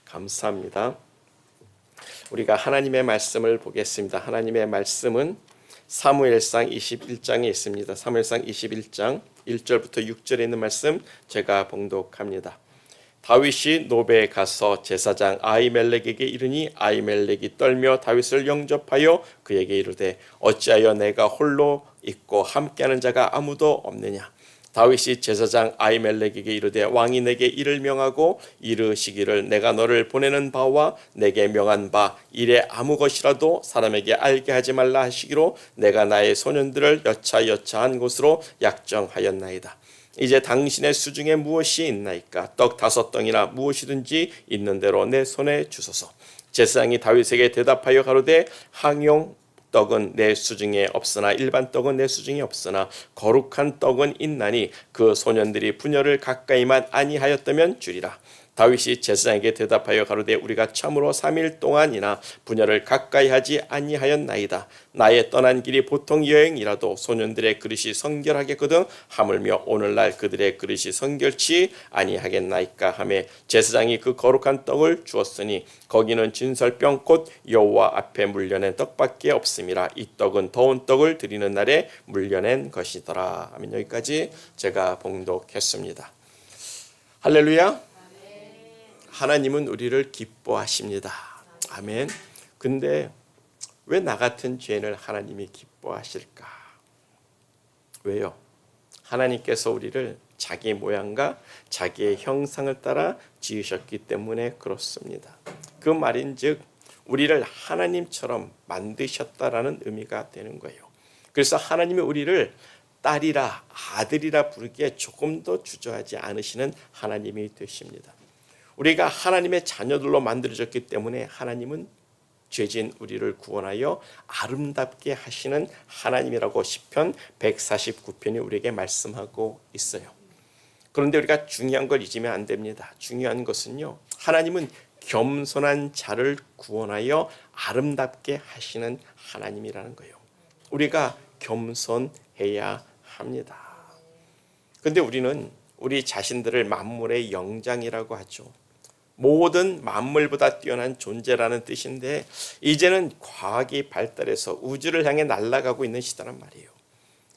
감사합니다. 우리가 하나님의 말씀을 보겠습니다. 하나님의 말씀은 사무엘상 21장에 있습니다. 사무엘상 21장 1절부터 6절에 있는 말씀 제가 봉독합니다. 다윗이 노베에 가서 제사장 아히멜렉에게 이르니 아히멜렉이 떨며 다윗을 영접하여 그에게 이르되 어찌하여 내가 홀로 있고 함께하는 자가 아무도 없느냐. 다윗이 제사장 아히멜렉에게 이르되 왕이 내게 이를 명하고 이르시기를 내가 너를 보내는 바와 내게 명한 바 일에 아무 것이라도 사람에게 알게 하지 말라 하시기로 내가 나의 소년들을 여차여차한 곳으로 약정하였나이다. 이제 당신의 수중에 무엇이 있나이까? 떡 5덩이나 무엇이든지 있는 대로 내 손에 주소서. 제사장이 다윗에게 대답하여 가로되 항용 떡은 내 수중에 없으나 일반 떡은 내 수중에 없으나 거룩한 떡은 있나니 그 소년들이 분열을 가까이만 아니하였다면 주리라. 다윗이 제사장에게 대답하여 가로되 우리가 참으로 3일 동안이나 분열을 가까이 하지 아니하였나이다. 나의 떠난 길이 보통 여행이라도 소년들의 그릇이 성결하겠거든 하물며 오늘날 그들의 그릇이 성결치 아니하겠나이까 하며 제사장이 그 거룩한 떡을 주었으니 거기는 진설병 곧 여호와 앞에 물려낸 떡밖에 없음이라. 이 떡은 더운 떡을 드리는 날에 물려낸 것이더라. 아멘. 여기까지 제가 봉독했습니다. 할렐루야. 하나님은 우리를 기뻐하십니다. 아멘. 근데 왜 나 같은 죄인을 하나님이 기뻐하실까? 왜요? 하나님께서 우리를 자기 모양과 자기의 형상을 따라 지으셨기 때문에 그렇습니다. 그 말인즉 우리를 하나님처럼 만드셨다라는 의미가 되는 거예요. 그래서 하나님이 우리를 딸이라 아들이라 부르기에 조금 더 주저하지 않으시는 하나님이 되십니다. 우리가 하나님의 자녀들로 만들어졌기 때문에 하나님은 죄진 우리를 구원하여 아름답게 하시는 하나님이라고 시편 149편이 우리에게 말씀하고 있어요. 그런데 우리가 중요한 걸 잊으면 안 됩니다. 중요한 것은요, 하나님은 겸손한 자를 구원하여 아름답게 하시는 하나님이라는 거예요. 우리가 겸손해야 합니다. 그런데 우리는 우리 자신들을 만물의 영장이라고 하죠. 모든 만물보다 뛰어난 존재라는 뜻인데 이제는 과학이 발달해서 우주를 향해 날아가고 있는 시대란 말이에요.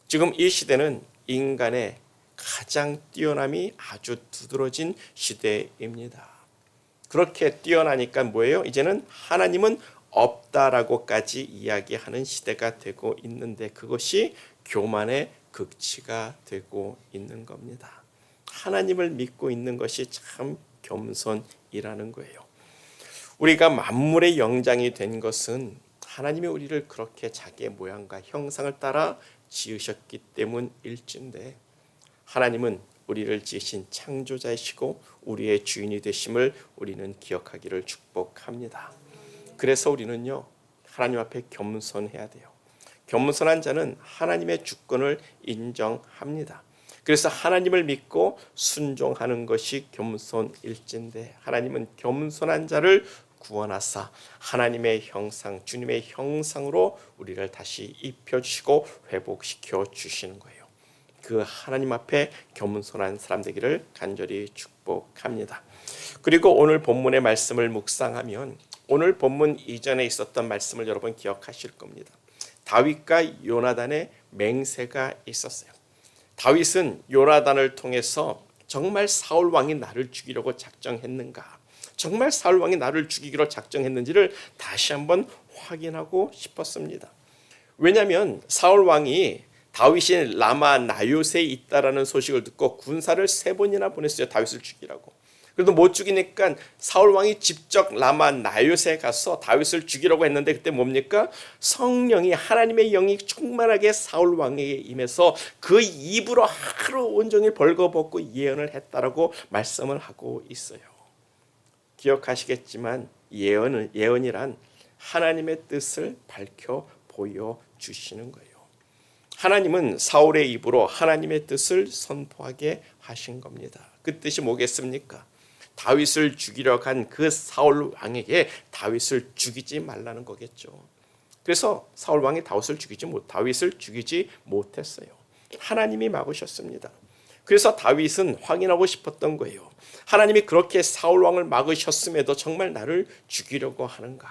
지금 이 시대는 인간의 가장 뛰어남이 아주 두드러진 시대입니다. 그렇게 뛰어나니까 뭐예요? 이제는 하나님은 없다라고까지 이야기하는 시대가 되고 있는데 그것이 교만의 극치가 되고 있는 겁니다. 하나님을 믿고 있는 것이 참 겸손이라는 거예요. 우리가 만물의 영장이 된 것은 하나님이 우리를 그렇게 자기의 모양과 형상을 따라 지으셨기 때문일진데 하나님은 우리를 지으신 창조자이시고 우리의 주인이 되심을 우리는 기억하기를 축복합니다. 그래서 우리는요, 하나님 앞에 겸손해야 돼요. 겸손한 자는 하나님의 주권을 인정합니다. 그래서 하나님을 믿고 순종하는 것이 겸손일진데 하나님은 겸손한 자를 구원하사 하나님의 형상, 주님의 형상으로 우리를 다시 입혀주시고 회복시켜 주시는 거예요. 그 하나님 앞에 겸손한 사람 되기를 간절히 축복합니다. 그리고 오늘 본문의 말씀을 묵상하면 오늘 본문 이전에 있었던 말씀을 여러분 기억하실 겁니다. 다윗과 요나단의 맹세가 있었어요. 다윗은 요나단을 통해서 정말 사울 왕이 나를 죽이려고 작정했는가? 정말 사울 왕이 나를 죽이기로 작정했는지를 다시 한번 확인하고 싶었습니다. 왜냐하면 사울 왕이 다윗이 라마 나요스에 있다라는 소식을 듣고 군사를 3번이나 보냈어요. 다윗을 죽이라고. 그래도 못 죽이니까 사울 왕이 직접 라마 나요스에 가서 다윗을 죽이려고 했는데 그때 뭡니까? 성령이 하나님의 영이 충만하게 사울 왕에게 임해서 그 입으로 하루 온종일 벌거벗고 예언을 했다라고 말씀을 하고 있어요. 기억하시겠지만 예언이란 하나님의 뜻을 밝혀 보여주시는 거예요. 하나님은 사울의 입으로 하나님의 뜻을 선포하게 하신 겁니다. 그 뜻이 뭐겠습니까? 다윗을 죽이려 간 그 사울 왕에게 다윗을 죽이지 말라는 거겠죠. 그래서 사울 왕이 다윗을 죽이지 못했어요. 하나님이 막으셨습니다. 그래서 다윗은 확인하고 싶었던 거예요. 하나님이 그렇게 사울 왕을 막으셨음에도 정말 나를 죽이려고 하는가?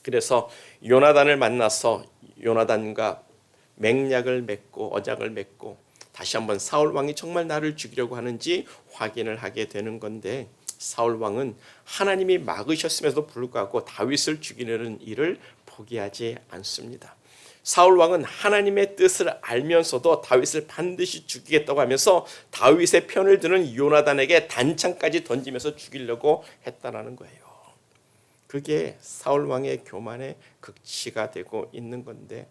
그래서 요나단을 만나서 요나단과 맹약을 맺고 언약을 맺고 다시 한번 사울 왕이 정말 나를 죽이려고 하는지 확인을 하게 되는 건데, 사울 왕은 하나님이 막으셨음에도 불구하고 다윗을 죽이려는 일을 포기하지 않습니다. 사울 왕은 하나님의 뜻을 알면서도 다윗을 반드시 죽이겠다고 하면서 다윗의 편을 드는 요나단에게 단창까지 던지면서 죽이려고 했다라는 거예요. 그게 사울 왕의 교만의 극치가 되고 있는 건데,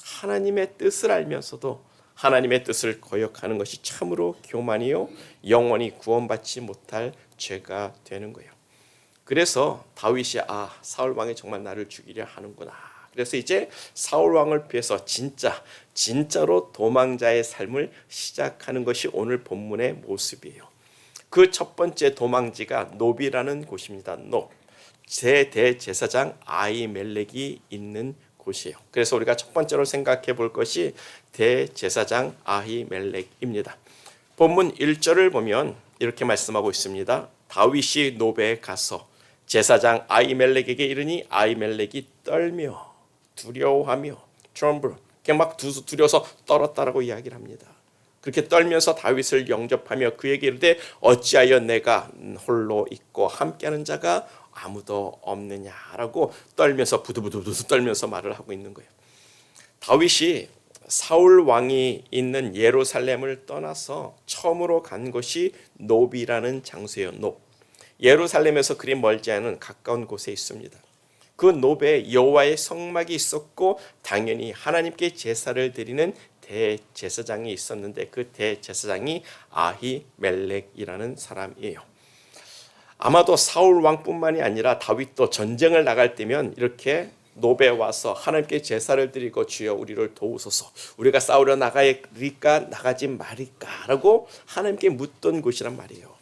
하나님의 뜻을 알면서도 하나님의 뜻을 거역하는 것이 참으로 교만이요 영원히 구원받지 못할 죄가 되는 거예요. 그래서 다윗이 사울 왕이 정말 나를 죽이려 하는구나. 그래서 이제 사울 왕을 피해서 진짜로 도망자의 삶을 시작하는 것이 오늘 본문의 모습이에요. 그 첫 번째 도망지가 노비라는 곳입니다. 노. 대제사장 아히멜렉이 있는 곳이에요. 그래서 우리가 첫 번째로 생각해 볼 것이 대제사장 아히멜렉입니다. 본문 1절을 보면 이렇게 말씀하고 있습니다. 다윗이 노베에 가서 제사장 아히멜렉에게 이르니 아히멜렉이 떨며 두려워하며 tremble, 막 두려워서 떨었다라고 이야기를 합니다. 그렇게 떨면서 다윗을 영접하며 그에게 이르되 어찌하여 내가 홀로 있고 함께하는 자가 아무도 없느냐라고 떨면서 부두부두 떨면서 말을 하고 있는 거예요. 다윗이 사울 왕이 있는 예루살렘을 떠나서 처음으로 간 곳이 노비라는 장소예요. 노. 예루살렘에서 그리 멀지 않은 가까운 곳에 있습니다. 그 노베에 여호와의 성막이 있었고 당연히 하나님께 제사를 드리는 대제사장이 있었는데 그 대제사장이 아히멜렉이라는 사람이에요. 아마도 사울 왕뿐만이 아니라 다윗도 전쟁을 나갈 때면 이렇게 노베에 와서 하나님께 제사를 드리고 주여 우리를 도우소서, 우리가 싸우려 나가리까 나가지 말일까라고 하나님께 묻던 곳이란 말이에요.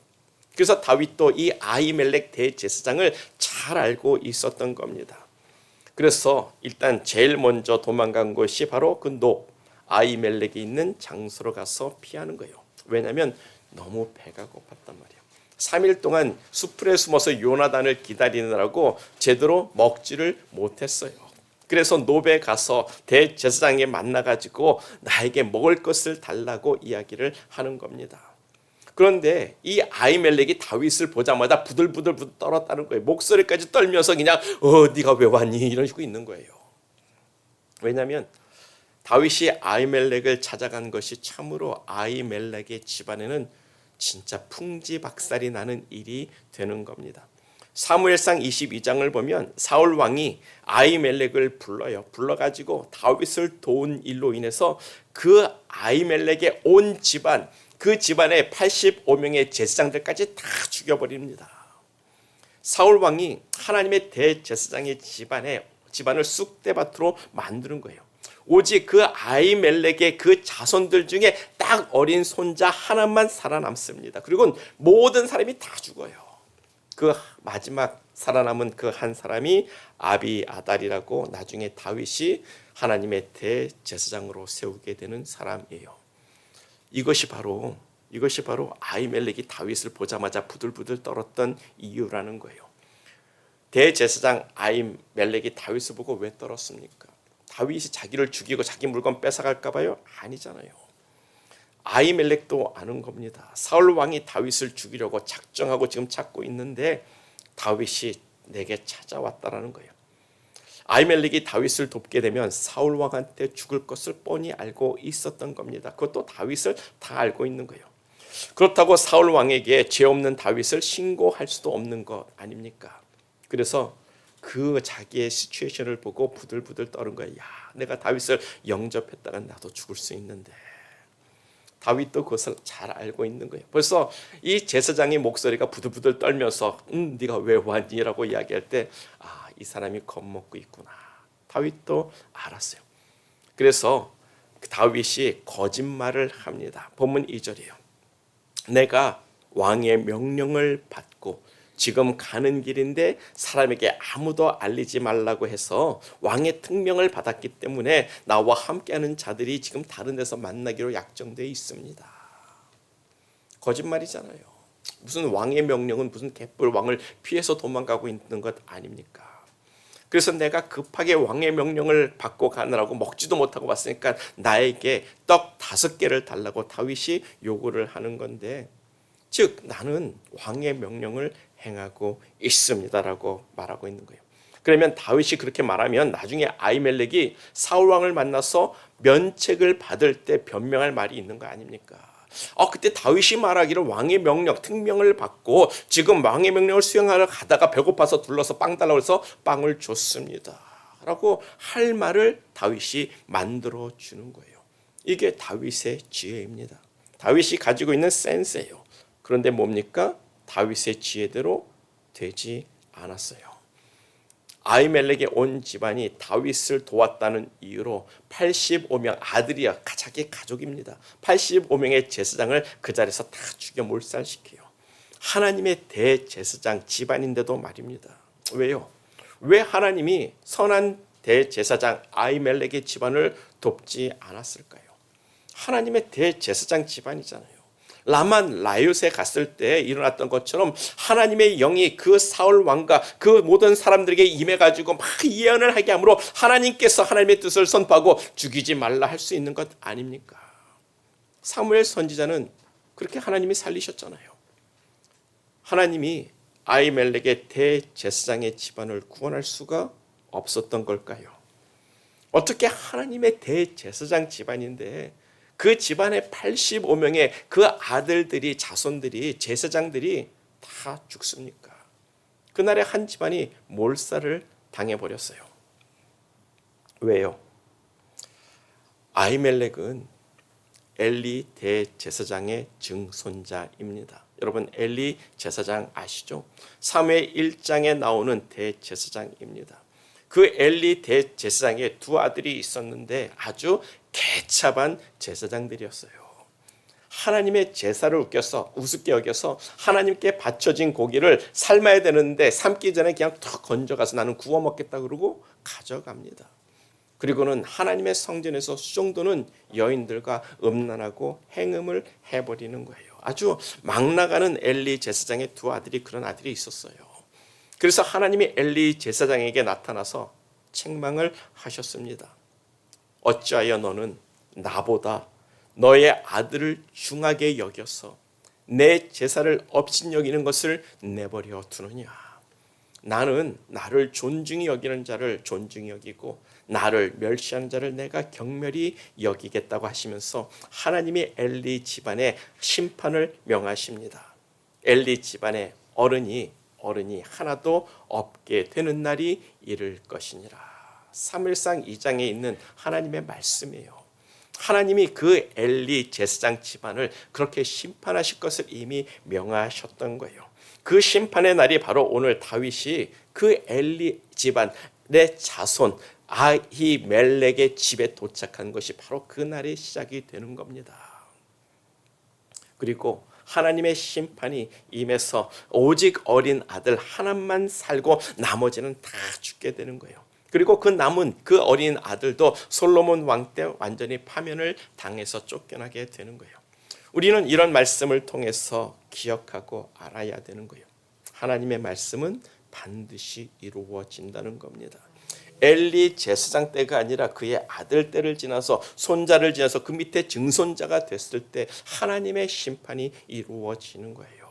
그래서 다윗도 이 아히멜렉 대제사장을 잘 알고 있었던 겁니다. 그래서 일단 제일 먼저 도망간 곳이 바로 그 노 아히멜렉이 있는 장소로 가서 피하는 거예요. 왜냐하면 너무 배가 고팠단 말이에요. 3일 동안 수풀에 숨어서 요나단을 기다리느라고 제대로 먹지를 못했어요. 그래서 노베에 가서 대제사장에 만나가지고 나에게 먹을 것을 달라고 이야기를 하는 겁니다. 그런데 이 아히멜렉이 다윗을 보자마자 부들부들 떨었다는 거예요. 목소리까지 떨면서 그냥 네가 왜 왔니? 이런 식으로 있는 거예요. 왜냐하면 다윗이 아히멜렉을 찾아간 것이 참으로 아히멜렉의 집안에는 진짜 풍지박살이 나는 일이 되는 겁니다. 사무엘상 22장을 보면 사울 왕이 아히멜렉을 불러가지고 다윗을 도운 일로 인해서 그 아히멜렉의 온 집안, 그 집안의 85명의 제사장들까지 다 죽여버립니다. 사울 왕이 하나님의 대제사장의 집안을 쑥대밭으로 만드는 거예요. 오직 그 아히멜렉의 그 자손들 중에 딱 어린 손자 하나만 살아남습니다. 그리고 모든 사람이 다 죽어요. 그 마지막 살아남은 그 한 사람이 아비아달이라고 나중에 다윗이 하나님의 대제사장으로 세우게 되는 사람이에요. 이것이 바로 아히멜렉이 다윗을 보자마자 부들부들 떨었던 이유라는 거예요. 대제사장 아히멜렉이 다윗을 보고 왜 떨었습니까? 다윗이 자기를 죽이고 자기 물건 뺏어갈까 봐요? 아니잖아요. 아히멜렉도 아는 겁니다. 사울 왕이 다윗을 죽이려고 작정하고 지금 찾고 있는데 다윗이 내게 찾아왔다라는 거예요. 아히멜렉이 다윗을 돕게 되면 사울 왕한테 죽을 것을 뻔히 알고 있었던 겁니다. 그것도 다윗을 다 알고 있는 거예요. 그렇다고 사울 왕에게 죄 없는 다윗을 신고할 수도 없는 것 아닙니까? 그래서 그 자기의 시츄에이션을 보고 부들부들 떠는 거예요. 내가 다윗을 영접했다가 나도 죽을 수 있는데. 다윗도 그것을 잘 알고 있는 거예요. 벌써 이 제사장의 목소리가 부들부들 떨면서 네가 왜 왔니? 라고 이야기할 때 이 사람이 겁먹고 있구나. 다윗도 알았어요. 그래서 다윗이 거짓말을 합니다. 본문 2절이에요. 내가 왕의 명령을 받고 지금 가는 길인데 사람에게 아무도 알리지 말라고 해서 왕의 특명을 받았기 때문에 나와 함께하는 자들이 지금 다른 데서 만나기로 약정되어 있습니다. 거짓말이잖아요. 무슨 왕의 명령은 무슨 개뿔 왕을 피해서 도망가고 있는 것 아닙니까? 그래서 내가 급하게 왕의 명령을 받고 가느라고 먹지도 못하고 왔으니까 나에게 떡 5개를 달라고 다윗이 요구를 하는 건데, 즉 나는 왕의 명령을 행하고 있습니다라고 말하고 있는 거예요. 그러면 다윗이 그렇게 말하면 나중에 아히멜렉이 사울 왕을 만나서 면책을 받을 때 변명할 말이 있는 거 아닙니까? 그때 다윗이 말하기를 왕의 명령, 특명을 받고 지금 왕의 명령을 수행하러 가다가 배고파서 둘러서 빵 달라고 해서 빵을 줬습니다 라고 할 말을 다윗이 만들어 주는 거예요. 이게 다윗의 지혜입니다. 다윗이 가지고 있는 센스예요. 그런데 뭡니까? 다윗의 지혜대로 되지 않았어요. 아히멜렉의 온 집안이 다윗을 도왔다는 이유로 85명 아들이야, 자기 가족입니다. 85명의 제사장을 그 자리에서 다 죽여 몰살시켜요. 하나님의 대제사장 집안인데도 말입니다. 왜요? 왜 하나님이 선한 대제사장 아히멜렉의 집안을 돕지 않았을까요? 하나님의 대제사장 집안이잖아요. 라만 라이롯에 갔을 때 일어났던 것처럼 하나님의 영이 그 사울 왕과 그 모든 사람들에게 임해가지고 막 예언을 하게 하므로 하나님께서 하나님의 뜻을 선포하고 죽이지 말라 할 수 있는 것 아닙니까? 사무엘 선지자는 그렇게 하나님이 살리셨잖아요. 하나님이 아히멜렉의 대제사장의 집안을 구원할 수가 없었던 걸까요? 어떻게 하나님의 대제사장 집안인데 그 집안의 85명의 그 아들들이, 자손들이, 제사장들이 다 죽습니까? 그날에 한 집안이 몰살을 당해버렸어요. 왜요? 아히멜렉은 엘리 대제사장의 증손자입니다. 여러분 엘리 제사장 아시죠? 사무엘 1장에 나오는 대제사장입니다. 그 엘리 대제사장의 2 아들이 있었는데 아주 개차반 제사장들이었어요. 하나님의 제사를 우습게 여겨서 하나님께 바쳐진 고기를 삶아야 되는데 삶기 전에 그냥 툭 건져가서 나는 구워 먹겠다 그러고 가져갑니다. 그리고는 하나님의 성전에서 수종도는 여인들과 음란하고 행음을 해버리는 거예요. 아주 막 나가는 엘리 제사장의 2 아들이 그런 아들이 있었어요. 그래서 하나님이 엘리 제사장에게 나타나서 책망을 하셨습니다. 어찌하여 너는 나보다 너의 아들을 중하게 여겨서 내 제사를 업신여기는 것을 내버려 두느냐. 나는 나를 존중히 여기는 자를 존중히 여기고 나를 멸시하는 자를 내가 경멸히 여기겠다고 하시면서 하나님이 엘리 집안에 심판을 명하십니다. 엘리 집안의 어른이 하나도 없게 되는 날이 이를 것이니라. 사무엘상 2장에 있는 하나님의 말씀이에요. 하나님이 그 엘리 제사장 집안을 그렇게 심판하실 것을 이미 명하셨던 거예요. 그 심판의 날이 바로 오늘 다윗이 그 엘리 집안의 자손 아히멜렉의 집에 도착한 것이 바로 그 날의 시작이 되는 겁니다. 그리고 하나님의 심판이 임해서 오직 어린 아들 하나만 살고 나머지는 다 죽게 되는 거예요. 그리고 그 남은 그 어린 아들도 솔로몬 왕 때 완전히 파면을 당해서 쫓겨나게 되는 거예요. 우리는 이런 말씀을 통해서 기억하고 알아야 되는 거예요. 하나님의 말씀은 반드시 이루어진다는 겁니다. 엘리 제사장 때가 아니라 그의 아들 때를 지나서 손자를 지나서 그 밑에 증손자가 됐을 때 하나님의 심판이 이루어지는 거예요.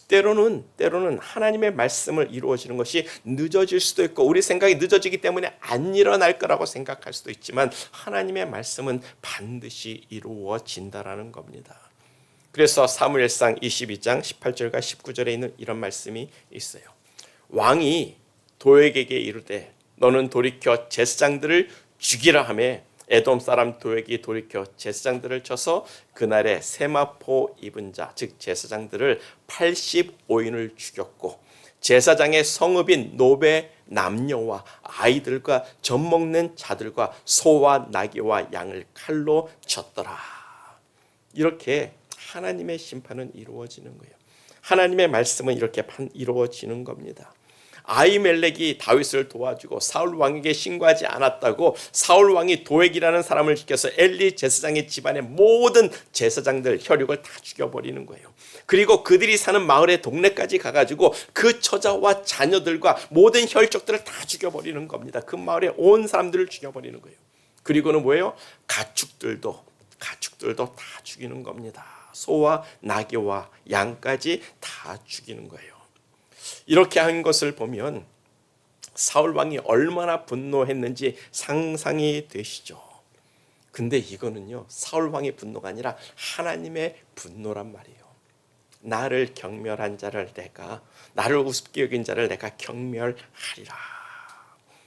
때로는 하나님의 말씀을 이루어지는 것이 늦어질 수도 있고 우리 생각이 늦어지기 때문에 안 일어날 거라고 생각할 수도 있지만 하나님의 말씀은 반드시 이루어진다라는 겁니다. 그래서 사무엘상 22장 18절과 19절에 있는 이런 말씀이 있어요. 왕이 도액에게 이르되 너는 돌이켜 제사장들을 죽이라 하매 에돔 사람 도액이 돌이켜 제사장들을 쳐서 그날에 세마포 입은 자 즉 제사장들을 85인을 죽였고 제사장의 성읍인 노베 남녀와 아이들과 젖 먹는 자들과 소와 나귀와 양을 칼로 쳤더라. 이렇게 하나님의 심판은 이루어지는 거예요. 하나님의 말씀은 이렇게 이루어지는 겁니다. 아히멜렉이 다윗을 도와주고 사울 왕에게 신고하지 않았다고 사울 왕이 도액이라는 사람을 시켜서 엘리 제사장의 집안의 모든 제사장들 혈육을 다 죽여버리는 거예요. 그리고 그들이 사는 마을의 동네까지 가가지고 그 처자와 자녀들과 모든 혈족들을 다 죽여버리는 겁니다. 그 마을의 온 사람들을 죽여버리는 거예요. 그리고는 뭐예요? 가축들도 다 죽이는 겁니다. 소와 나귀와 양까지 다 죽이는 거예요. 이렇게 한 것을 보면 사울 왕이 얼마나 분노했는지 상상이 되시죠. 근데 이거는요, 사울 왕의 분노가 아니라 하나님의 분노란 말이에요. 나를 경멸한 자를 나를 우습게 여긴 자를 내가 경멸하리라.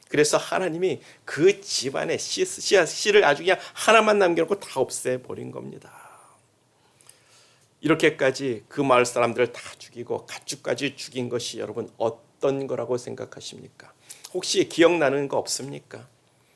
그래서 하나님이 그 집안의 씨를 아주 그냥 하나만 남겨놓고 다 없애버린 겁니다. 이렇게까지 그 마을 사람들을 다 죽이고 가축까지 죽인 것이 여러분 어떤 거라고 생각하십니까? 혹시 기억나는 거 없습니까?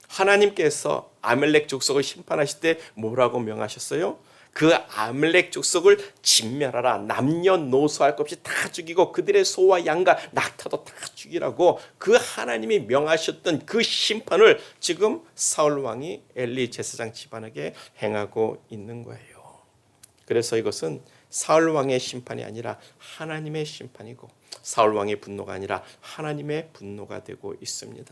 하나님께서 아멜렉 족속을 심판하실 때 뭐라고 명하셨어요? 그 아멜렉 족속을 진멸하라. 남녀노소 할 것 없이 다 죽이고 그들의 소와 양과 낙타도 다 죽이라고 그 하나님이 명하셨던 그 심판을 지금 사울 왕이 엘리 제사장 집안에게 행하고 있는 거예요. 그래서 이것은 사울 왕의 심판이 아니라 하나님의 심판이고 사울 왕의 분노가 아니라 하나님의 분노가 되고 있습니다.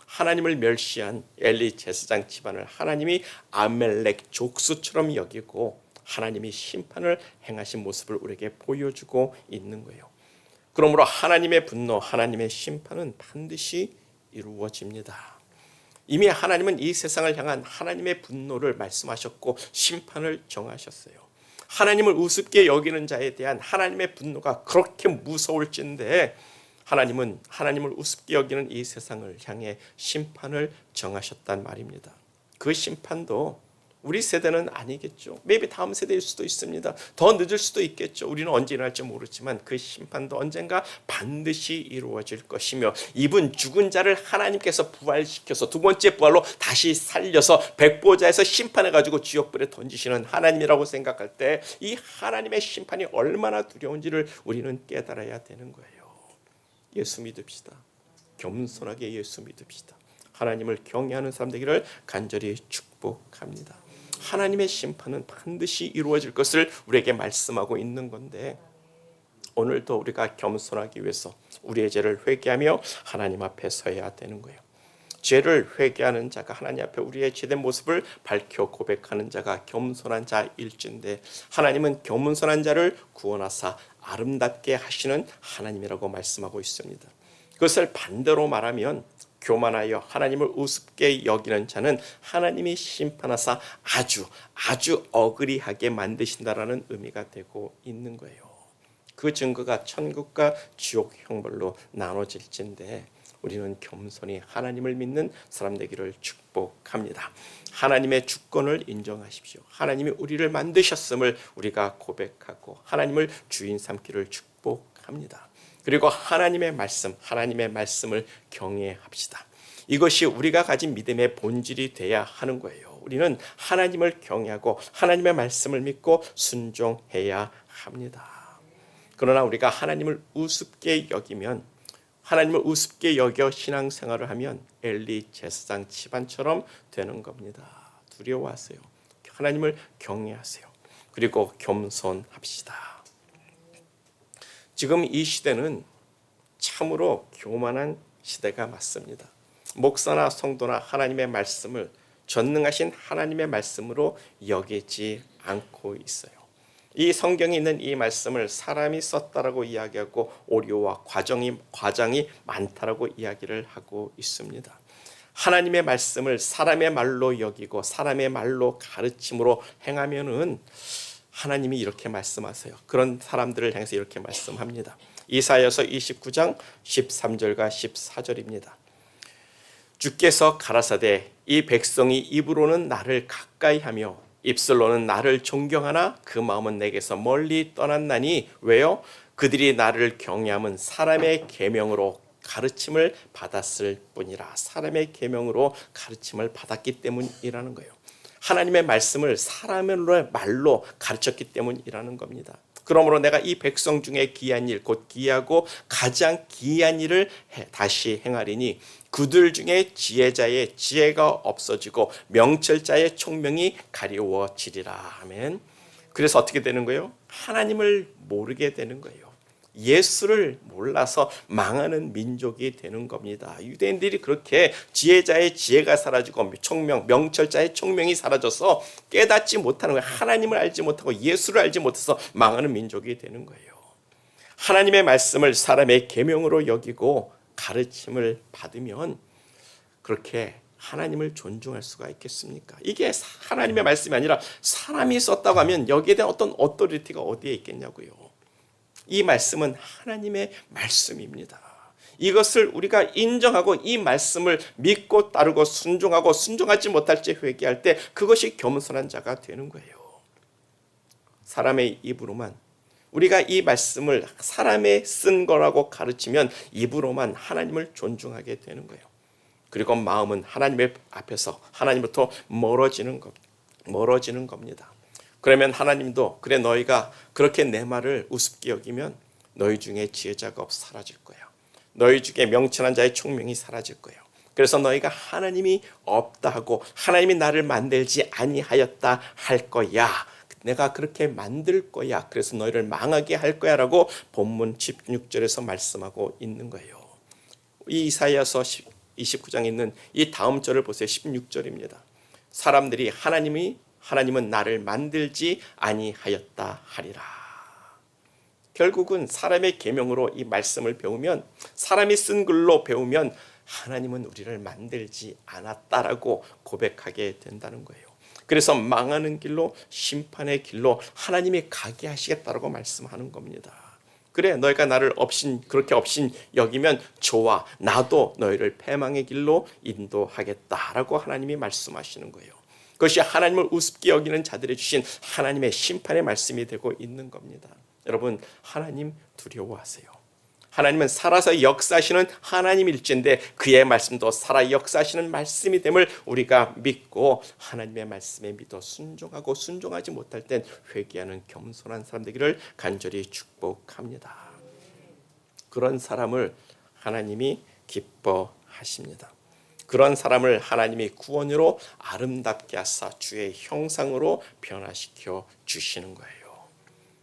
하나님을 멸시한 엘리 제사장 집안을 하나님이 아멜렉 족수처럼 여기고 하나님이 심판을 행하신 모습을 우리에게 보여주고 있는 거예요. 그러므로 하나님의 분노, 하나님의 심판은 반드시 이루어집니다. 이미 하나님은 이 세상을 향한 하나님의 분노를 말씀하셨고 심판을 정하셨어요. 하나님을 우습게 여기는 자에 대한 하나님의 분노가 그렇게 무서울진데 하나님은 하나님을 우습게 여기는 이 세상을 향해 심판을 정하셨단 말입니다. 그 심판도 우리 세대는 아니겠죠. maybe 다음 세대일 수도 있습니다. 더 늦을 수도 있겠죠. 우리는 언제 일어날지 모르지만 그 심판도 언젠가 반드시 이루어질 것이며 이분 죽은 자를 하나님께서 부활시켜서 두 번째 부활로 다시 살려서 백보자에서 심판해가지고 지옥불에 던지시는 하나님이라고 생각할 때 이 하나님의 심판이 얼마나 두려운지를 우리는 깨달아야 되는 거예요. 예수 믿읍시다. 겸손하게 예수 믿읍시다. 하나님을 경외하는 사람 되기를 간절히 축복합니다. 하나님의 심판은 반드시 이루어질 것을 우리에게 말씀하고 있는 건데 오늘도 우리가 겸손하기 위해서 우리의 죄를 회개하며 하나님 앞에 서야 되는 거예요. 죄를 회개하는 자가 하나님 앞에 우리의 죄된 모습을 밝혀 고백하는 자가 겸손한 자일진데 하나님은 겸손한 자를 구원하사 아름답게 하시는 하나님이라고 말씀하고 있습니다. 그것을 반대로 말하면 교만하여 하나님을 우습게 여기는 자는 하나님이 심판하사 아주 어그리하게 만드신다라는 의미가 되고 있는 거예요. 그 증거가 천국과 지옥 형벌로 나눠질진데 우리는 겸손히 하나님을 믿는 사람 되기를 축복합니다. 하나님의 주권을 인정하십시오. 하나님이 우리를 만드셨음을 우리가 고백하고 하나님을 주인 삼기를 축복합니다. 그리고 하나님의 말씀을 경외합시다. 이것이 우리가 가진 믿음의 본질이 돼야 하는 거예요. 우리는 하나님을 경외하고 하나님의 말씀을 믿고 순종해야 합니다. 그러나 우리가 하나님을 우습게 여겨 신앙생활을 하면 엘리 제사장 집안처럼 되는 겁니다. 두려워하세요. 하나님을 경외하세요. 그리고 겸손합시다. 지금 이 시대는 참으로 교만한 시대가 맞습니다. 목사나 성도나 하나님의 말씀을 전능하신 하나님의 말씀으로 여기지 않고 있어요. 이 성경에 있는 이 말씀을 사람이 썼다라고 이야기하고 오류와 과장이 많다라고 이야기를 하고 있습니다. 하나님의 말씀을 사람의 말로 여기고 사람의 말로 가르침으로 행하면은 하나님이 이렇게 말씀하세요. 그런 사람들을 향해서 이렇게 말씀합니다. 이사야서 29장 13절과 14절입니다. 주께서 가라사대 이 백성이 입으로는 나를 가까이하며 입술로는 나를 존경하나 그 마음은 내게서 멀리 떠났나니 왜요? 그들이 나를 경외함은 사람의 계명으로 가르침을 받았을 뿐이라. 사람의 계명으로 가르침을 받았기 때문이라는 거예요. 하나님의 말씀을 사람의 말로 가르쳤기 때문이라는 겁니다. 그러므로 내가 이 백성 중에 귀한 일, 곧 귀하고 가장 귀한 일을 다시 행하리니 그들 중에 지혜자의 지혜가 없어지고 명철자의 총명이 가리워지리라. 아멘. 그래서 어떻게 되는 거예요? 하나님을 모르게 되는 거예요. 예수를 몰라서 망하는 민족이 되는 겁니다. 유대인들이 그렇게 지혜자의 지혜가 사라지고 명철자의 총명이 사라져서 깨닫지 못하는 거예요. 하나님을 알지 못하고 예수를 알지 못해서 망하는 민족이 되는 거예요. 하나님의 말씀을 사람의 계명으로 여기고 가르침을 받으면 그렇게 하나님을 존중할 수가 있겠습니까? 이게 하나님의 말씀이 아니라 사람이 썼다고 하면 여기에 대한 어떤 오토리티가 어디에 있겠냐고요. 이 말씀은 하나님의 말씀입니다. 이것을 우리가 인정하고 이 말씀을 믿고 따르고 순종하고 순종하지 못할 때 회개할 때 그것이 겸손한 자가 되는 거예요. 사람의 입으로만 우리가 이 말씀을 사람의 쓴 거라고 가르치면 입으로만 하나님을 존중하게 되는 거예요. 그리고 마음은 하나님의 앞에서 하나님부터 멀어지는 겁니다. 그러면 하나님도 그래 너희가 그렇게 내 말을 우습게 여기면 너희 중에 지혜자가 없어 사라질 거야. 너희 중에 명철한 자의 총명이 사라질 거예요. 그래서 너희가 하나님이 없다 하고 하나님이 나를 만들지 아니하였다 할 거야. 내가 그렇게 만들 거야. 그래서 너희를 망하게 할 거야 라고 본문 16절에서 말씀하고 있는 거예요. 이 이사야서 29장에 있는 이 다음 절을 보세요. 16절입니다. 사람들이 하나님은 나를 만들지 아니하였다 하리라. 결국은 사람의 계명으로 이 말씀을 배우면 사람이 쓴 글로 배우면 하나님은 우리를 만들지 않았다라고 고백하게 된다는 거예요. 그래서 망하는 길로 심판의 길로 하나님이 가게 하시겠다라고 말씀하는 겁니다. 그래 너희가 나를 그렇게 업신 여기면 좋아. 나도 너희를 패망의 길로 인도하겠다라고 하나님이 말씀하시는 거예요. 그것이 하나님을 우습게 여기는 자들이 주신 하나님의 심판의 말씀이 되고 있는 겁니다. 여러분 하나님 두려워하세요. 하나님은 살아서 역사하시는 하나님일진데 그의 말씀도 살아 역사하시는 말씀이 됨을 우리가 믿고 하나님의 말씀에 믿어 순종하고 순종하지 못할 땐 회개하는 겸손한 사람 되기를 간절히 축복합니다. 그런 사람을 하나님이 기뻐하십니다. 그런 사람을 하나님이 구원으로 아름답게 하사 주의 형상으로 변화시켜 주시는 거예요.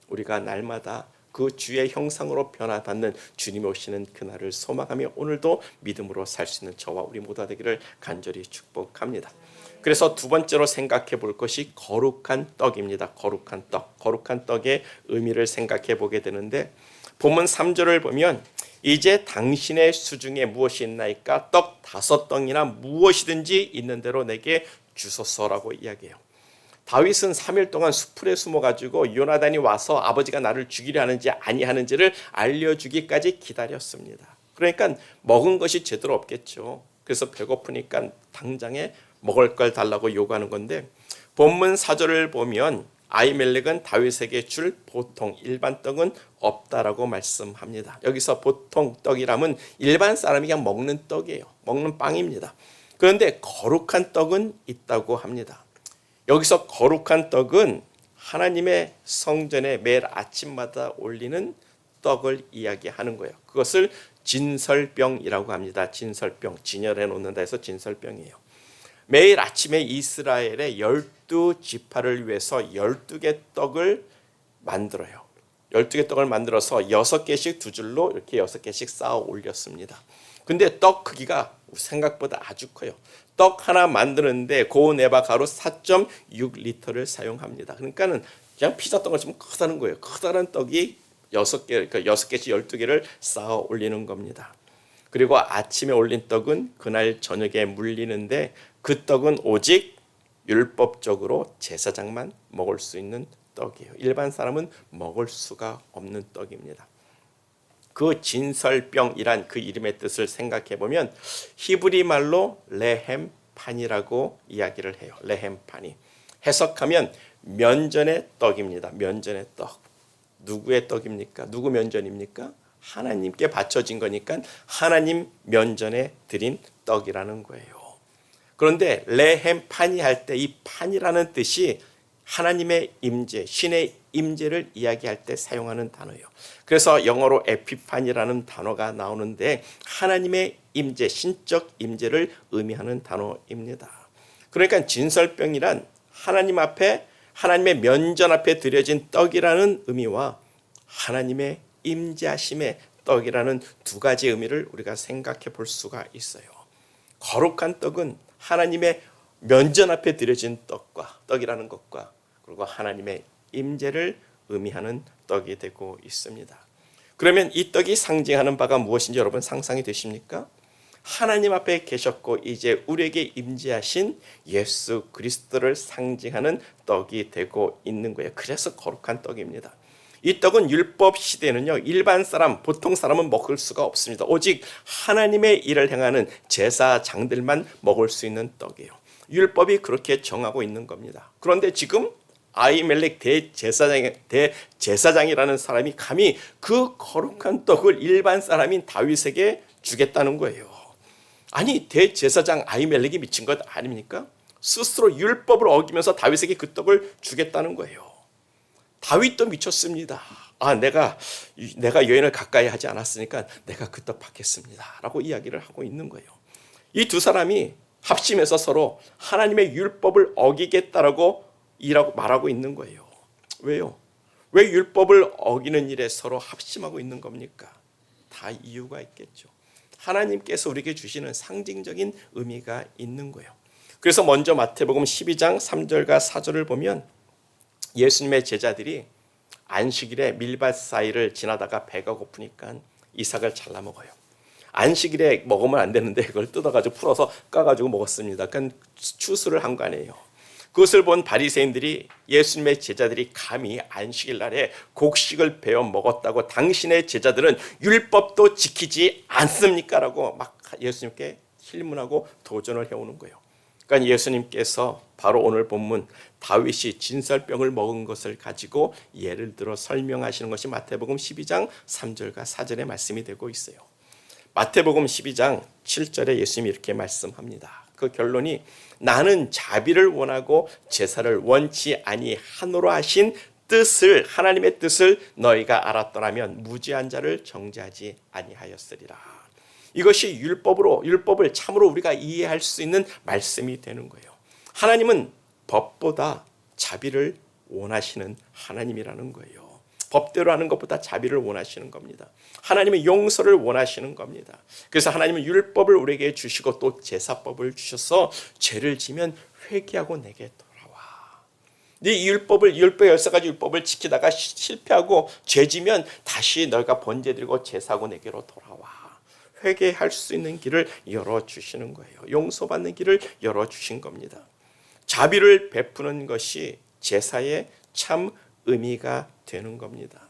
우리가 날마다 그 주의 형상으로 변화받는 주님이 오시는 그날을 소망하며 오늘도 믿음으로 살 수 있는 저와 우리 모두가 되기를 간절히 축복합니다. 그래서 두 번째로 생각해 볼 것이 거룩한 떡입니다. 거룩한 떡. 거룩한 떡의 의미를 생각해 보게 되는데 본문 3절을 보면 이제 당신의 수중에 무엇이 있나이까 떡 5덩이나 무엇이든지 있는 대로 내게 주소서라고 이야기해요. 다윗은 3일 동안 수풀에 숨어가지고 요나단이 와서 아버지가 나를 죽이려 하는지 아니하는지를 알려주기까지 기다렸습니다. 그러니까 먹은 것이 제대로 없겠죠. 그래서 배고프니까 당장에 먹을 걸 달라고 요구하는 건데 본문 4절을 보면 아히멜렉은 다윗에게 줄 보통 일반 떡은 없다라고 말씀합니다. 여기서 보통 떡이라면 일반 사람이 그냥 먹는 떡이에요. 먹는 빵입니다. 그런데 거룩한 떡은 있다고 합니다. 여기서 거룩한 떡은 하나님의 성전에 매일 아침마다 올리는 떡을 이야기하는 거예요. 그것을 진설병이라고 합니다. 진설병, 진열해 놓는다 해서 진설병이에요. 매일 아침에 이스라엘의 12지파를 위해서 12개 떡을 만들어요. 12개 떡을 만들어서 6개씩 두 줄로 이렇게 6개씩 쌓아 올렸습니다. 근데 떡 크기가 생각보다 아주 커요. 떡 하나 만드는데 고네바 가루 4.6리터를 사용합니다. 그러니까는 그냥 피자 떡을 좀 크다는 거예요. 크다란 떡이 6개, 그러니까 6개씩 12개를 쌓아 올리는 겁니다. 그리고 아침에 올린 떡은 그날 저녁에 물리는데 그 떡은 오직 율법적으로 제사장만 먹을 수 있는 떡이에요. 일반 사람은 먹을 수가 없는 떡입니다. 그 진설병이란 그 이름의 뜻을 생각해 보면 히브리 말로 레헴판이라고 이야기를 해요. 레헴판이 해석하면 면전의 떡입니다. 면전의 떡. 누구의 떡입니까? 누구 면전입니까? 하나님께 바쳐진 거니까 하나님 면전에 드린 떡이라는 거예요. 그런데 레헴판이 할 때 이 판이라는 뜻이 하나님의 임재, 신의 임재를 이야기할 때 사용하는 단어예요. 그래서 영어로 에피판이라는 단어가 나오는데 하나님의 임재, 신적 임재를 의미하는 단어입니다. 그러니까 진설병이란 하나님 앞에, 하나님의 면전 앞에 드려진 떡이라는 의미와 하나님의 임재하심의 떡이라는 두 가지 의미를 우리가 생각해 볼 수가 있어요. 거룩한 떡은 하나님의 면전 앞에 드려진 떡이라는 것과 그리고 하나님의 임재를 의미하는 떡이 되고 있습니다. 그러면 이 떡이 상징하는 바가 무엇인지 여러분 상상이 되십니까? 하나님 앞에 계셨고 이제 우리에게 임재하신 예수 그리스도를 상징하는 떡이 되고 있는 거예요. 그래서 거룩한 떡입니다. 이 떡은 율법 시대는요, 일반 사람, 보통 사람은 먹을 수가 없습니다. 오직 하나님의 일을 행하는 제사장들만 먹을 수 있는 떡이에요. 율법이 그렇게 정하고 있는 겁니다. 그런데 지금 아히멜렉 대제사장이라는 사람이 감히 그 거룩한 떡을 일반 사람인 다윗에게 주겠다는 거예요. 아니, 대제사장 아히멜렉이 미친 것 아닙니까? 스스로 율법을 어기면서 다윗에게 그 떡을 주겠다는 거예요. 다윗도 미쳤습니다. 내가 여인을 가까이 하지 않았으니까 내가 그 떡 받겠습니다 라고 이야기를 하고 있는 거예요. 이 두 사람이 합심해서 서로 하나님의 율법을 어기겠다라고 말하고 있는 거예요. 왜요? 왜 율법을 어기는 일에 서로 합심하고 있는 겁니까? 다 이유가 있겠죠. 하나님께서 우리에게 주시는 상징적인 의미가 있는 거예요. 그래서 먼저 마태복음 12장 3절과 4절을 보면 예수님의 제자들이 안식일에 밀밭 사이를 지나다가 배가 고프니까 이삭을 잘라 먹어요. 안식일에 먹으면 안 되는데 그걸 뜯어가지고 풀어서 까가지고 먹었습니다. 그러니까 추수를 한 거 아니에요. 그것을 본 바리새인들이 예수님의 제자들이 감히 안식일 날에 곡식을 베어 먹었다고 당신의 제자들은 율법도 지키지 않습니까? 라고 막 예수님께 질문하고 도전을 해오는 거예요. 그러니까 예수님께서 바로 오늘 본문 다윗이 진설병을 먹은 것을 가지고 예를 들어 설명하시는 것이 마태복음 12장 3절과 4절의 말씀이 되고 있어요. 마태복음 12장 7절에 예수님이 이렇게 말씀합니다. 그 결론이 나는 자비를 원하고 제사를 원치 아니하노라 하신 뜻을, 하나님의 뜻을 너희가 알았더라면 무죄한 자를 정죄하지 아니하였으리라. 이것이 율법을 참으로 우리가 이해할 수 있는 말씀이 되는 거예요. 하나님은 법보다 자비를 원하시는 하나님이라는 거예요. 법대로 하는 것보다 자비를 원하시는 겁니다. 하나님의 용서를 원하시는 겁니다. 그래서 하나님은 율법을 우리에게 주시고 또 제사법을 주셔서 죄를 지면 회개하고 내게 돌아와. 네 율법의 14가지 율법을 지키다가 실패하고 죄 지면 다시 너희가 번제 드리고 제사하고 내게로 돌아와. 회개할 수 있는 길을 열어주시는 거예요. 용서받는 길을 열어주신 겁니다. 자비를 베푸는 것이 제사의 참 의미가 되는 겁니다.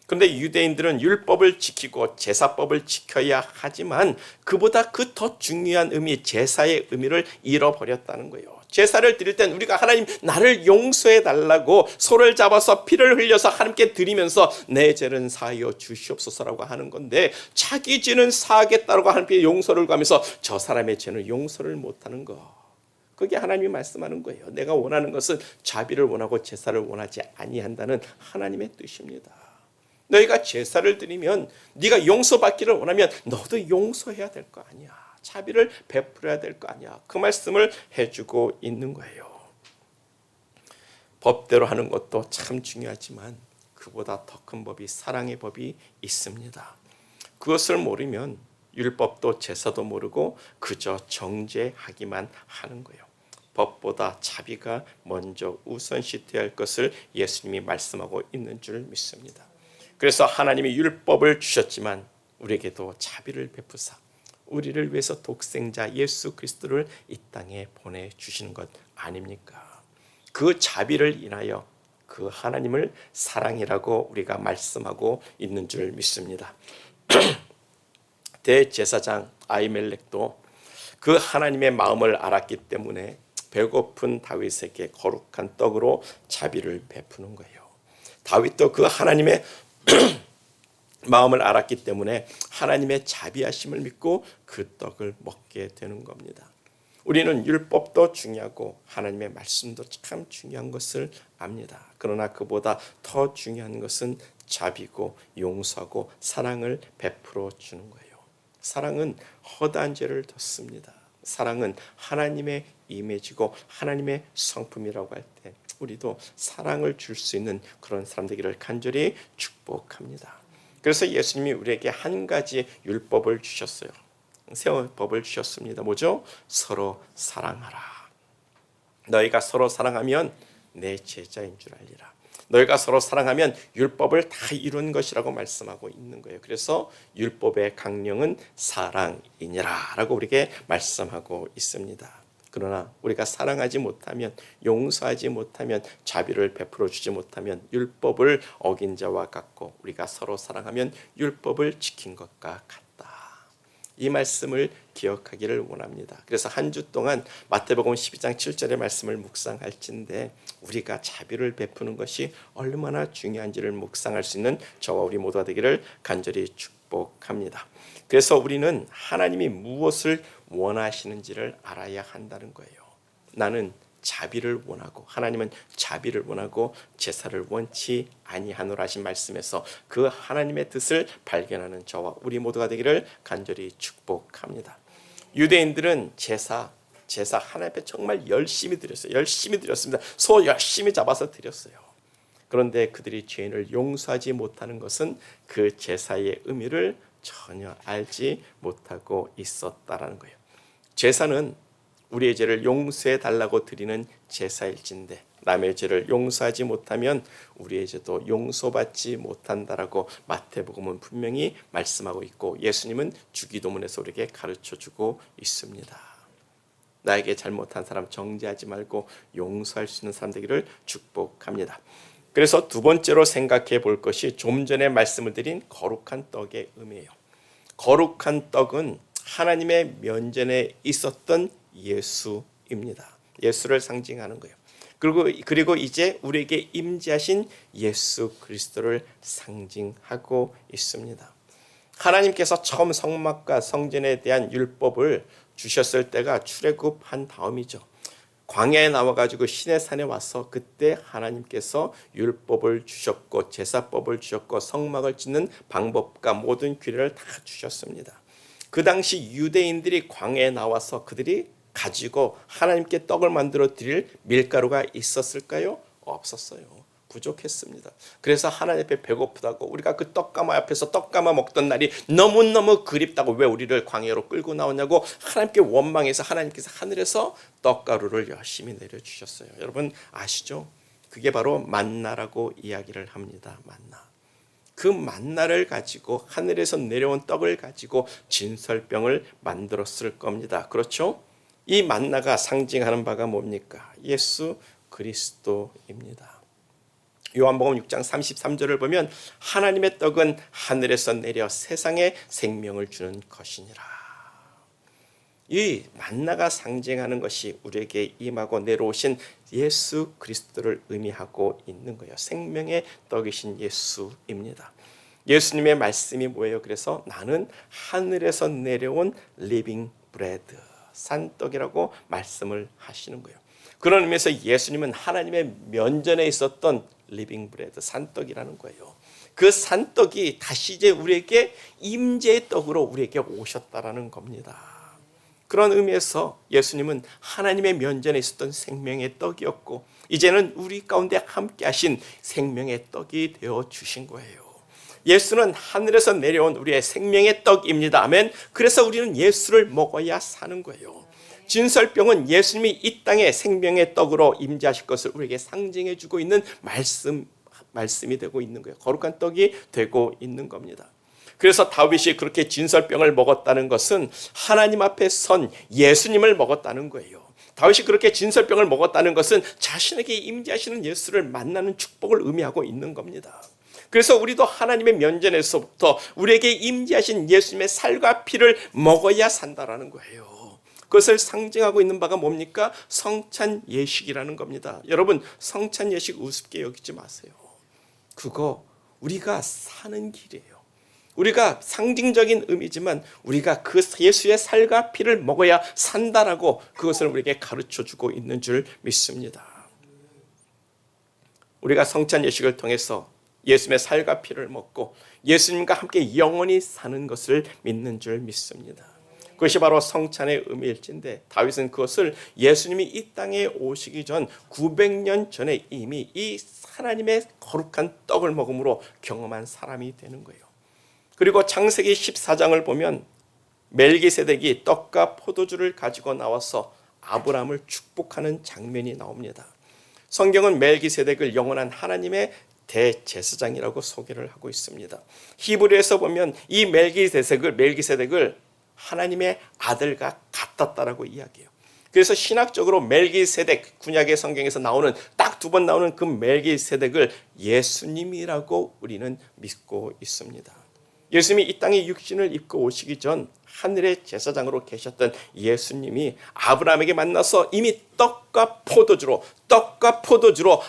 그런데 유대인들은 율법을 지키고 제사법을 지켜야 하지만 그보다 그 더 중요한 의미, 제사의 의미를 잃어버렸다는 거예요. 제사를 드릴 땐 우리가 하나님 나를 용서해 달라고 소를 잡아서 피를 흘려서 하나님께 드리면서 내 죄는 사하여 주시옵소서라고 하는 건데 자기 죄는 사하겠다고 하나님께 용서를 구하면서 저 사람의 죄는 용서를 못하는 거. 그게 하나님이 말씀하는 거예요. 내가 원하는 것은 자비를 원하고 제사를 원하지 아니한다는 하나님의 뜻입니다. 너희가 제사를 드리면 네가 용서받기를 원하면 너도 용서해야 될 거 아니야. 자비를 베풀어야 될 거 아니야. 그 말씀을 해주고 있는 거예요. 법대로 하는 것도 참 중요하지만 그보다 더 큰 법이 사랑의 법이 있습니다. 그것을 모르면 율법도 제사도 모르고 그저 정죄하기만 하는 거예요. 법보다 자비가 먼저 우선시돼야 할 것을 예수님이 말씀하고 있는 줄 믿습니다. 그래서 하나님이 율법을 주셨지만 우리에게도 자비를 베푸사 우리를 위해서 독생자 예수 그리스도를 이 땅에 보내주시는 것 아닙니까? 그 자비를 인하여 그 하나님을 사랑이라고 우리가 말씀하고 있는 줄 믿습니다. 대제사장 아히멜렉도 그 하나님의 마음을 알았기 때문에 배고픈 다윗에게 거룩한 떡으로 자비를 베푸는 거예요. 다윗도 그 하나님의 마음을 알았기 때문에 하나님의 자비하심을 믿고 그 떡을 먹게 되는 겁니다. 우리는 율법도 중요하고 하나님의 말씀도 참 중요한 것을 압니다. 그러나 그보다 더 중요한 것은 자비고 용서하고 사랑을 베풀어 주는 거예요. 사랑은 허다한 죄를 덮습니다. 사랑은 하나님의 이미지고 하나님의 성품이라고 할 때 우리도 사랑을 줄 수 있는 그런 사람 되기를 간절히 축복합니다. 그래서 예수님이 우리에게 한 가지 율법을 주셨어요. 새 법을 주셨습니다. 뭐죠? 서로 사랑하라. 너희가 서로 사랑하면 내 제자인 줄 알리라. 너희가 서로 사랑하면 율법을 다 이룬 것이라고 말씀하고 있는 거예요. 그래서 율법의 강령은 사랑이니라 라고 우리에게 말씀하고 있습니다. 그러나 우리가 사랑하지 못하면, 용서하지 못하면, 자비를 베풀어 주지 못하면 율법을 어긴 자와 같고 우리가 서로 사랑하면 율법을 지킨 것과 같다. 이 말씀을 기억하기를 원합니다. 그래서 한 주 동안 마태복음 12장 7절의 말씀을 묵상할진데 우리가 자비를 베푸는 것이 얼마나 중요한지를 묵상할 수 있는 저와 우리 모두가 되기를 간절히 축복합니다. 그래서 우리는 하나님이 무엇을 원하시는지를 알아야 한다는 거예요. 나는 자비를 원하고 하나님은 자비를 원하고 제사를 원치 아니하노라 하신 말씀에서 그 하나님의 뜻을 발견하는 저와 우리 모두가 되기를 간절히 축복합니다. 유대인들은 제사 하나님 앞에 정말 열심히 드렸어요. 열심히 드렸습니다. 소 열심히 잡아서 드렸어요. 그런데 그들이 죄인을 용서하지 못하는 것은 그 제사의 의미를 전혀 알지 못하고 있었다라는 거예요. 제사는 우리의 죄를 용서해 달라고 드리는 제사일진데 남의 죄를 용서하지 못하면 우리의 죄도 용서받지 못한다라고 마태복음은 분명히 말씀하고 있고 예수님은 주기도문에서 우리에게 가르쳐주고 있습니다. 나에게 잘못한 사람 정죄하지 말고 용서할 수 있는 사람 되기를 축복합니다. 그래서 두 번째로 생각해 볼 것이 좀 전에 말씀을 드린 거룩한 떡의 의미예요. 거룩한 떡은 하나님의 면전에 있었던 예수입니다. 예수를 상징하는 거예요. 그리고 이제 우리에게 임재하신 예수 그리스도를 상징하고 있습니다. 하나님께서 처음 성막과 성전에 대한 율법을 주셨을 때가 출애굽한 다음이죠. 광야에 나와가지고 시내산에 와서 그때 하나님께서 율법을 주셨고 제사법을 주셨고 성막을 짓는 방법과 모든 규례를 다 주셨습니다. 그 당시 유대인들이 광야에 나와서 그들이 가지고 하나님께 떡을 만들어 드릴 밀가루가 있었을까요? 없었어요. 부족했습니다. 그래서 하나님 앞에 배고프다고 우리가 그 떡가마 앞에서 떡가마 먹던 날이 너무너무 그립다고 왜 우리를 광야로 끌고 나오냐고 하나님께 원망해서 하나님께서 하늘에서 떡가루를 열심히 내려주셨어요. 여러분 아시죠? 그게 바로 만나라고 이야기를 합니다. 만나. 그 만나를 가지고 하늘에서 내려온 떡을 가지고 진설병을 만들었을 겁니다. 그렇죠? 이 만나가 상징하는 바가 뭡니까? 예수 그리스도입니다. 요한복음 6장 33절을 보면 하나님의 떡은 하늘에서 내려 세상에 생명을 주는 것이니라. 이 만나가 상징하는 것이 우리에게 임하고 내려오신 예수 그리스도를 의미하고 있는 거예요. 생명의 떡이신 예수입니다. 예수님의 말씀이 뭐예요? 그래서 나는 하늘에서 내려온 리빙 브레드, 산떡이라고 말씀을 하시는 거예요. 그런 의미에서 예수님은 하나님의 면전에 있었던 리빙 브레드, 산떡이라는 거예요. 그 산떡이 다시 이제 우리에게 임재의 떡으로 우리에게 오셨다라는 겁니다. 그런 의미에서 예수님은 하나님의 면전에 있었던 생명의 떡이었고 이제는 우리 가운데 함께 하신 생명의 떡이 되어 주신 거예요. 예수는 하늘에서 내려온 우리의 생명의 떡입니다. 아멘. 그래서 우리는 예수를 먹어야 사는 거예요. 진설병은 예수님이 이 땅에 생명의 떡으로 임재하실 것을 우리에게 상징해 주고 있는 말씀이 되고 있는 거예요. 거룩한 떡이 되고 있는 겁니다. 그래서 다윗이 그렇게 진설병을 먹었다는 것은 하나님 앞에 선 예수님을 먹었다는 거예요. 다윗이 그렇게 진설병을 먹었다는 것은 자신에게 임재하시는 예수를 만나는 축복을 의미하고 있는 겁니다. 그래서 우리도 하나님의 면전에서부터 우리에게 임재하신 예수님의 살과 피를 먹어야 산다라는 거예요. 그것을 상징하고 있는 바가 뭡니까? 성찬 예식이라는 겁니다. 여러분 성찬 예식 우습게 여기지 마세요. 그거 우리가 사는 길이에요. 우리가 상징적인 의미지만 우리가 그 예수의 살과 피를 먹어야 산다라고 그것을 우리에게 가르쳐주고 있는 줄 믿습니다. 우리가 성찬 예식을 통해서 예수님의 살과 피를 먹고 예수님과 함께 영원히 사는 것을 믿는 줄 믿습니다. 그것이 바로 성찬의 의미일진데 다윗은 그것을 예수님이 이 땅에 오시기 전 900년 전에 이미 이 하나님의 거룩한 떡을 먹음으로 경험한 사람이 되는 거예요. 그리고 창세기 14장을 보면 멜기세덱이 떡과 포도주를 가지고 나와서 아브라함을 축복하는 장면이 나옵니다. 성경은 멜기세덱을 영원한 하나님의 대제사장이라고 소개를 하고 있습니다. 히브리에서 보면 이 멜기세덱을 하나님의 아들과 같았다라고 이야기해요. 그래서 신학적으로 멜기세덱, 구약의 성경에서 나오는 딱 2번 나오는 그 멜기세덱을 예수님이라고 우리는 믿고 있습니다. 예수님이 이 땅에 육신을 입고 오시기 전 하늘의 제사장으로 계셨던 예수님이 아브라함에게 만나서 이미 떡과 포도주로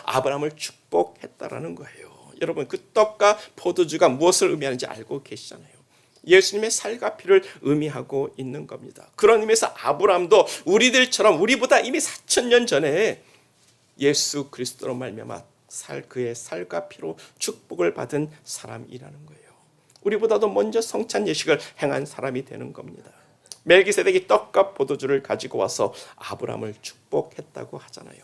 아브라함을 축복했다라는 거예요. 여러분, 그 떡과 포도주가 무엇을 의미하는지 알고 계시잖아요. 예수님의 살과 피를 의미하고 있는 겁니다. 그런 의미에서 아브라함도 우리들처럼 우리보다 이미 4000년 전에 예수 그리스도로 말미암아 그의 살과 피로 축복을 받은 사람이라는 거예요. 우리보다도 먼저 성찬 예식을 행한 사람이 되는 겁니다. 멜기세덱이 떡과 포도주를 가지고 와서 아브라함을 축복했다고 하잖아요.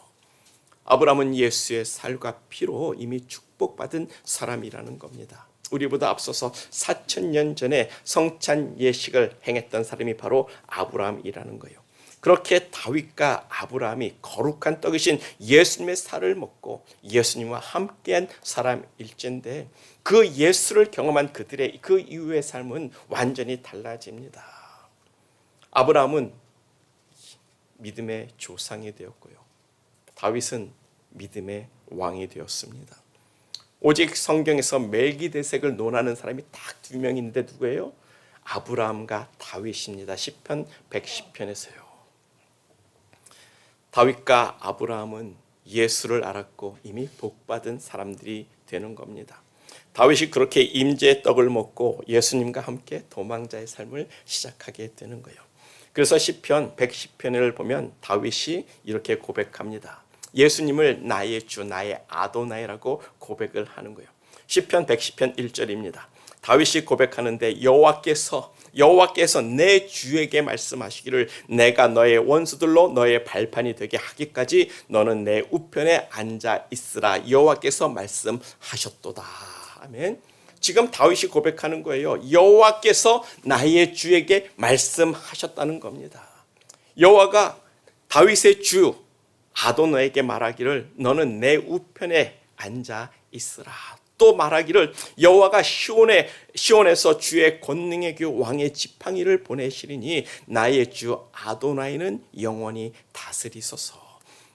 아브라함은 예수의 살과 피로 이미 축복받은 사람이라는 겁니다. 우리보다 앞서서 4000년 전에 성찬 예식을 행했던 사람이 바로 아브라함이라는 거예요. 그렇게 다윗과 아브라함이 거룩한 떡이신 예수님의 살을 먹고 예수님과 함께한 사람일진데 그 예수를 경험한 그들의 그 이후의 삶은 완전히 달라집니다. 아브라함은 믿음의 조상이 되었고요. 다윗은 믿음의 왕이 되었습니다. 오직 성경에서 멜기데색을 논하는 사람이 딱 2명 있는데 누구예요? 아브라함과 다윗입니다. 시편 110편에서요. 다윗과 아브라함은 예수를 알았고 이미 복받은 사람들이 되는 겁니다. 다윗이 그렇게 임재의 떡을 먹고 예수님과 함께 도망자의 삶을 시작하게 되는 거예요. 그래서 시편 110편을 보면 다윗이 이렇게 고백합니다. 예수님을 나의 주, 나의 아도나이라고 고백을 하는 거예요. 시편 110편 1절입니다. 다윗이 고백하는데 여호와께서 내 주에게 말씀하시기를 내가 너의 원수들로 너의 발판이 되게 하기까지 너는 내 우편에 앉아 있으라. 여호와께서 말씀하셨도다. 아멘. 지금 다윗이 고백하는 거예요. 여호와께서 나의 주에게 말씀하셨다는 겁니다. 여호와가 다윗의 주 아도나에게 말하기를 너는 내 우편에 앉아 있으라. 또 말하기를 여호와가 시온에서 주의 권능의 교 왕의 지팡이를 보내시리니 나의 주 아도나이는 영원히 다스리소서.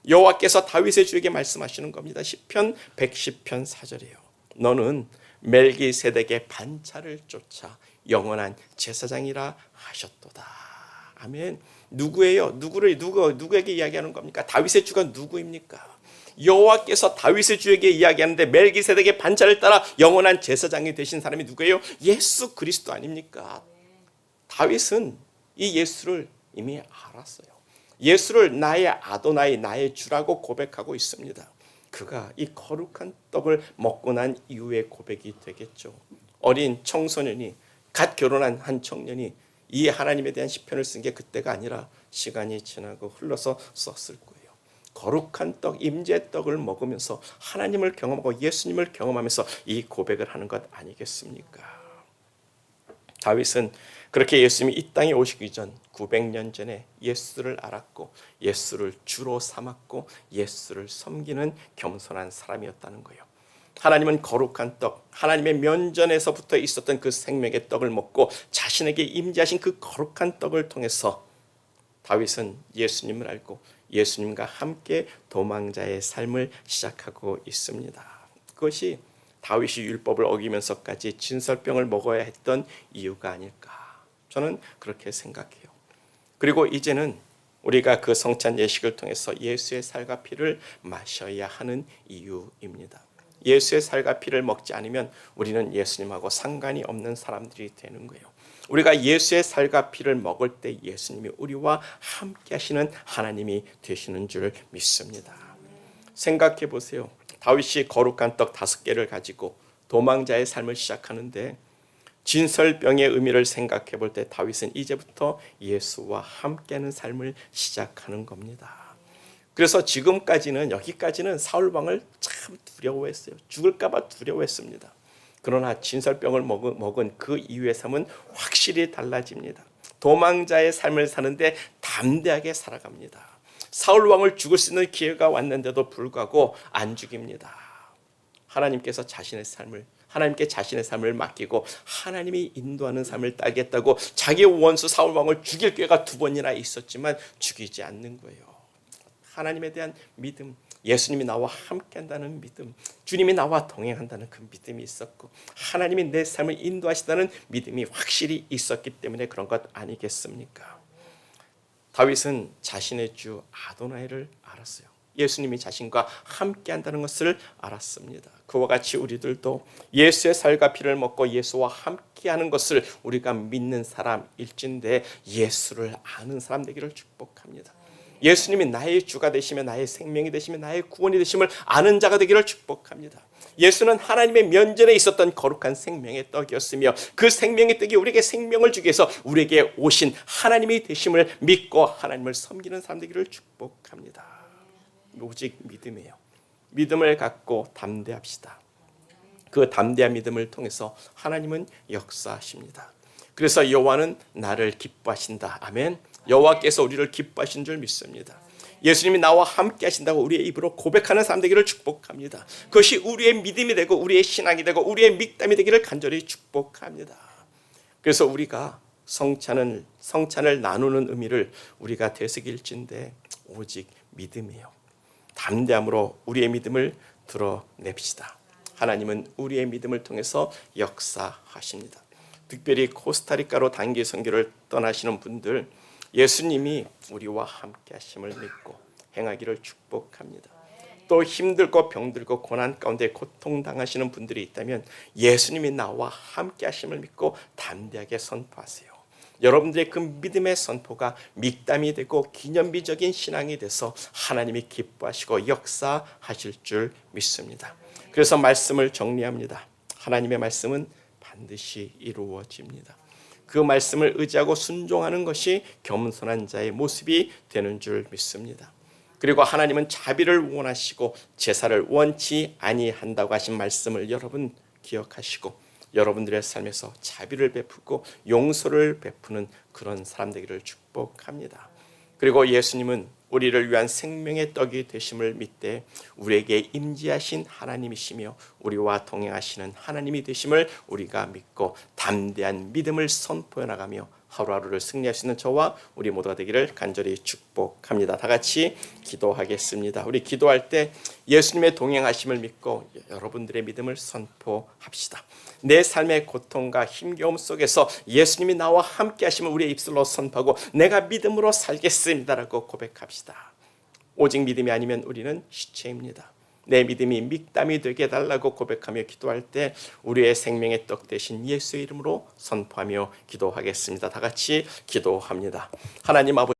여호와께서 다윗의 주에게 말씀하시는 겁니다. 시편 110편 4절이에요. 너는 멜기세덱의 반차를 쫓아 영원한 제사장이라 하셨도다. 아멘. 누구예요? 누구에게 이야기하는 겁니까? 다윗의 주가 누구입니까? 여호와께서 다윗의 주에게 이야기하는데 멜기세덱의 반차를 따라 영원한 제사장이 되신 사람이 누구예요? 예수 그리스도 아닙니까? 다윗은 이 예수를 이미 알았어요. 예수를 나의 아도나이, 나의 주라고 고백하고 있습니다. 그가 이 거룩한 떡을 먹고 난 이후의 고백이 되겠죠. 어린 청소년이 갓 결혼한 한 청년이 이 하나님에 대한 시편을 쓴 게 그때가 아니라 시간이 지나고 흘러서 썼을 거예요. 거룩한 떡, 임재 떡을 먹으면서 하나님을 경험하고 예수님을 경험하면서 이 고백을 하는 것 아니겠습니까? 다윗은 그렇게 예수님이 이 땅에 오시기 전 900년 전에 예수를 알았고 예수를 주로 삼았고 예수를 섬기는 겸손한 사람이었다는 거예요. 하나님은 거룩한 떡, 하나님의 면전에서부터 있었던 그 생명의 떡을 먹고 자신에게 임재하신 그 거룩한 떡을 통해서 다윗은 예수님을 알고 예수님과 함께 도망자의 삶을 시작하고 있습니다. 그것이 다윗이 율법을 어기면서까지 진설병을 먹어야 했던 이유가 아닐까, 저는 그렇게 생각해요. 그리고 이제는 우리가 그 성찬 예식을 통해서 예수의 살과 피를 마셔야 하는 이유입니다. 예수의 살과 피를 먹지 않으면 우리는 예수님하고 상관이 없는 사람들이 되는 거예요. 우리가 예수의 살과 피를 먹을 때 예수님이 우리와 함께 하시는 하나님이 되시는 줄 믿습니다. 생각해 보세요. 다윗이 거룩한 떡 5개를 가지고 도망자의 삶을 시작하는데 진설병의 의미를 생각해 볼 때 다윗은 이제부터 예수와 함께하는 삶을 시작하는 겁니다. 그래서 지금까지는 여기까지는 사울 왕을 참 두려워했어요. 죽을까 봐 두려워했습니다. 그러나 진설병을 먹은 그 이후의 삶은 확실히 달라집니다. 도망자의 삶을 사는데 담대하게 살아갑니다. 사울 왕을 죽을 수 있는 기회가 왔는데도 불구하고 안 죽입니다. 하나님께 자신의 삶을 맡기고 하나님이 인도하는 삶을 따겠다고 자기 원수 사울 왕을 죽일 기회가 2번이나 있었지만 죽이지 않는 거예요. 하나님에 대한 믿음, 예수님이 나와 함께한다는 믿음, 주님이 나와 동행한다는 그 믿음이 있었고 하나님이 내 삶을 인도하시다는 믿음이 확실히 있었기 때문에 그런 것 아니겠습니까? 다윗은 자신의 주 아도나이를 알았어요. 예수님이 자신과 함께한다는 것을 알았습니다. 그와 같이 우리들도 예수의 살과 피를 먹고 예수와 함께하는 것을 우리가 믿는 사람일진데 예수를 아는 사람 되기를 축복합니다. 예수님이 나의 주가 되시며 나의 생명이 되시며 나의 구원이 되심을 아는 자가 되기를 축복합니다. 예수는 하나님의 면전에 있었던 거룩한 생명의 떡이었으며 그 생명의 떡이 우리에게 생명을 주기 위해서 우리에게 오신 하나님이 되심을 믿고 하나님을 섬기는 사람 되기를 축복합니다. 오직 믿음이에요. 믿음을 갖고 담대합시다. 그 담대한 믿음을 통해서 하나님은 역사하십니다. 그래서 여호와는 나를 기뻐하신다. 아멘. 여호와께서 우리를 기뻐하신 줄 믿습니다. 예수님이 나와 함께 하신다고 우리의 입으로 고백하는 사람 되기를 축복합니다. 그것이 우리의 믿음이 되고 우리의 신앙이 되고 우리의 믿음이 되기를 간절히 축복합니다. 그래서 우리가 성찬을 나누는 의미를 우리가 되새길진데 오직 믿음이에요. 담대함으로 우리의 믿음을 드러냅시다. 하나님은 우리의 믿음을 통해서 역사하십니다. 특별히 코스타리카로 단기 선교를 떠나시는 분들, 예수님이 우리와 함께 하심을 믿고 행하기를 축복합니다. 또 힘들고 병들고 고난 가운데 고통당하시는 분들이 있다면 예수님이 나와 함께 하심을 믿고 담대하게 선포하세요. 여러분들의 그 믿음의 선포가 mik담이 되고 기념비적인 신앙이 돼서 하나님이 기뻐하시고 역사하실 줄 믿습니다. 그래서 말씀을 정리합니다. 하나님의 말씀은 반드시 이루어집니다. 그 말씀을 의지하고 순종하는 것이 겸손한 자의 모습이 되는 줄 믿습니다. 그리고 하나님은 자비를 원하시고 제사를 원치 아니한다고 하신 말씀을 여러분 기억하시고 여러분들의 삶에서 자비를 베푸고 용서를 베푸는 그런 사람 되기를 축복합니다. 그리고 예수님은 우리를 위한 생명의 떡이 되심을 믿되 우리에게 임재하신 하나님이시며 우리와 동행하시는 하나님이 되심을 우리가 믿고 담대한 믿음을 선포해 나가며 하루하루를 승리할 수 있는 저와 우리 모두가 되기를 간절히 축복합니다. 다 같이 기도하겠습니다. 우리 기도할 때 예수님의 동행하심을 믿고 여러분들의 믿음을 선포합시다. 내 삶의 고통과 힘겨움 속에서 예수님이 나와 함께 하심을 우리의 입술로 선포하고 내가 믿음으로 살겠습니다라고 고백합시다. 오직 믿음이 아니면 우리는 시체입니다. 내 믿음이 mik담이 되게 해달라고 고백하며 기도할 때 우리의 생명의 떡 되신 예수의 이름으로 선포하며 기도하겠습니다. 다 같이 기도합니다. 하나님 아버지,